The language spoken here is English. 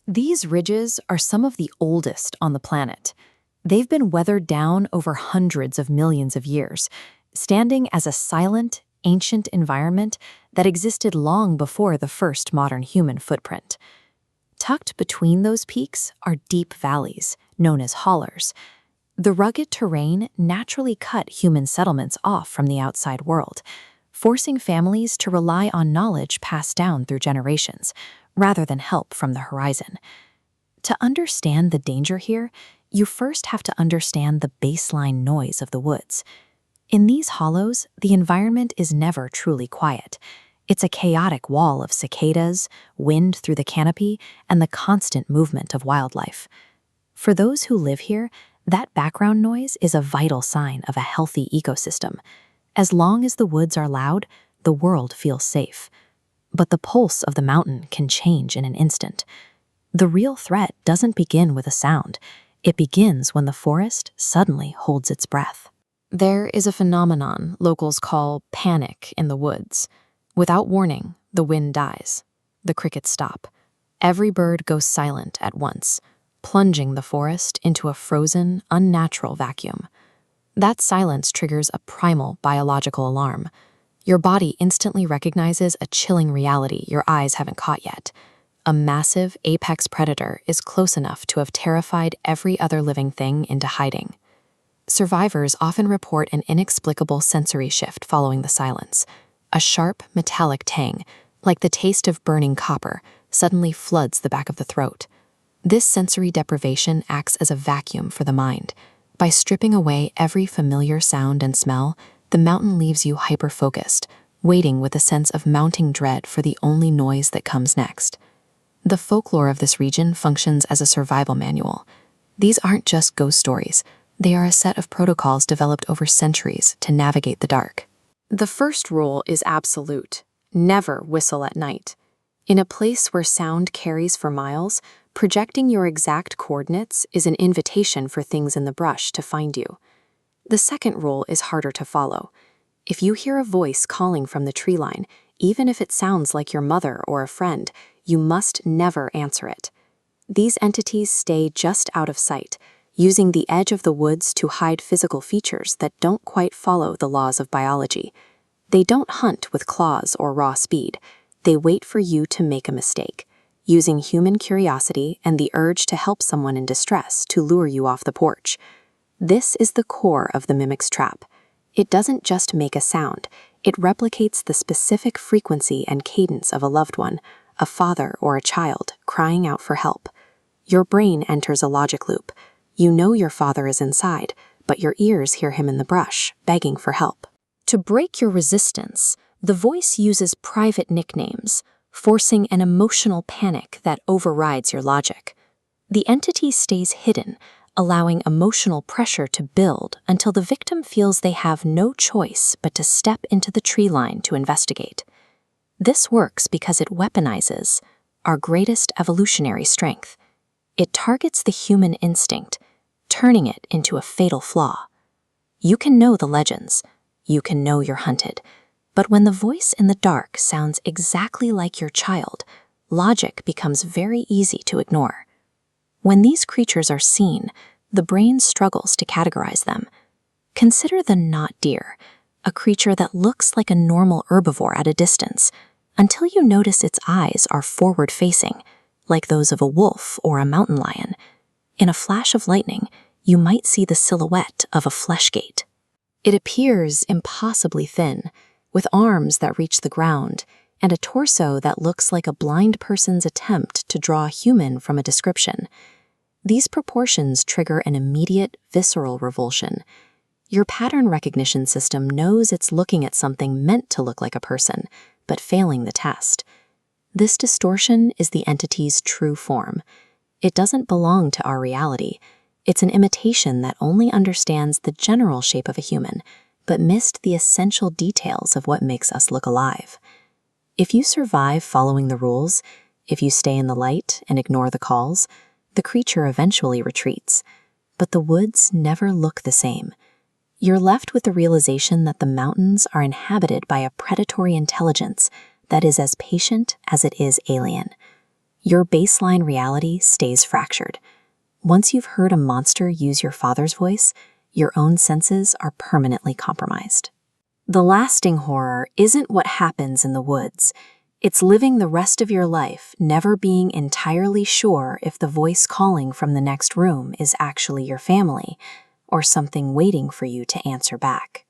These ridges are some of the oldest on the planet. They've been weathered down over hundreds of millions of years, standing as a silent, ancient environment that existed long before the first modern human footprint. Tucked between those peaks are deep valleys, known as hollers. The rugged terrain naturally cut human settlements off from the outside world, forcing families to rely on knowledge passed down through generations, rather than help from the horizon. To understand the danger here, you first have to understand the baseline noise of the woods. In these hollows, the environment is never truly quiet. It's a chaotic wall of cicadas, wind through the canopy, and the constant movement of wildlife. For those who live here, that background noise is a vital sign of a healthy ecosystem. As long as the woods are loud, the world feels safe. But the pulse of the mountain can change in an instant. The real threat doesn't begin with a sound. It begins when the forest suddenly holds its breath. There is a phenomenon locals call panic in the woods. Without warning, the wind dies. The crickets stop. Every bird goes silent at once, plunging the forest into a frozen, unnatural vacuum. That silence triggers a primal biological alarm. Your body instantly recognizes a chilling reality your eyes haven't caught yet. A massive apex predator is close enough to have terrified every other living thing into hiding. Survivors often report an inexplicable sensory shift following the silence. A sharp, metallic tang, like the taste of burning copper, suddenly floods the back of the throat. This sensory deprivation acts as a vacuum for the mind. By stripping away every familiar sound and smell, the mountain leaves you hyper-focused, waiting with a sense of mounting dread for the only noise that comes next. The folklore of this region functions as a survival manual. These aren't just ghost stories. They are a set of protocols developed over centuries to navigate the dark. The first rule is absolute. Never whistle at night. In a place where sound carries for miles, projecting your exact coordinates is an invitation for things in the brush to find you. The second rule is harder to follow. If you hear a voice calling from the tree line, even if it sounds like your mother or a friend, you must never answer it. These entities stay just out of sight, using the edge of the woods to hide physical features that don't quite follow the laws of biology. They don't hunt with claws or raw speed. They wait for you to make a mistake, using human curiosity and the urge to help someone in distress to lure you off the porch. This is the core of the mimic's trap. It doesn't just make a sound. It replicates the specific frequency and cadence of a loved one, a father or a child, crying out for help. Your brain enters a logic loop. You know your father is inside, but your ears hear him in the brush, begging for help. To break your resistance, the voice uses private nicknames, forcing an emotional panic that overrides your logic. The entity stays hidden, allowing emotional pressure to build until the victim feels they have no choice but to step into the tree line to investigate. This works because it weaponizes our greatest evolutionary strength. It targets the human instinct, turning it into a fatal flaw. You can know the legends, you can know you're hunted, but when the voice in the dark sounds exactly like your child, logic becomes very easy to ignore. When these creatures are seen, the brain struggles to categorize them. Consider the knot deer, a creature that looks like a normal herbivore at a distance, until you notice its eyes are forward-facing, like those of a wolf or a mountain lion. In a flash of lightning, you might see the silhouette of a fleshgate. It appears impossibly thin, with arms that reach the ground, and a torso that looks like a blind person's attempt to draw a human from a description. These proportions trigger an immediate, visceral revulsion. Your pattern recognition system knows it's looking at something meant to look like a person, but failing the test. This distortion is the entity's true form. It doesn't belong to our reality. It's an imitation that only understands the general shape of a human, but missed the essential details of what makes us look alive. If you survive following the rules, if you stay in the light and ignore the calls, the creature eventually retreats. But the woods never look the same. You're left with the realization that the mountains are inhabited by a predatory intelligence that is as patient as it is alien. Your baseline reality stays fractured. Once you've heard a monster use your father's voice, your own senses are permanently compromised. The lasting horror isn't what happens in the woods. It's living the rest of your life never being entirely sure if the voice calling from the next room is actually your family or something waiting for you to answer back.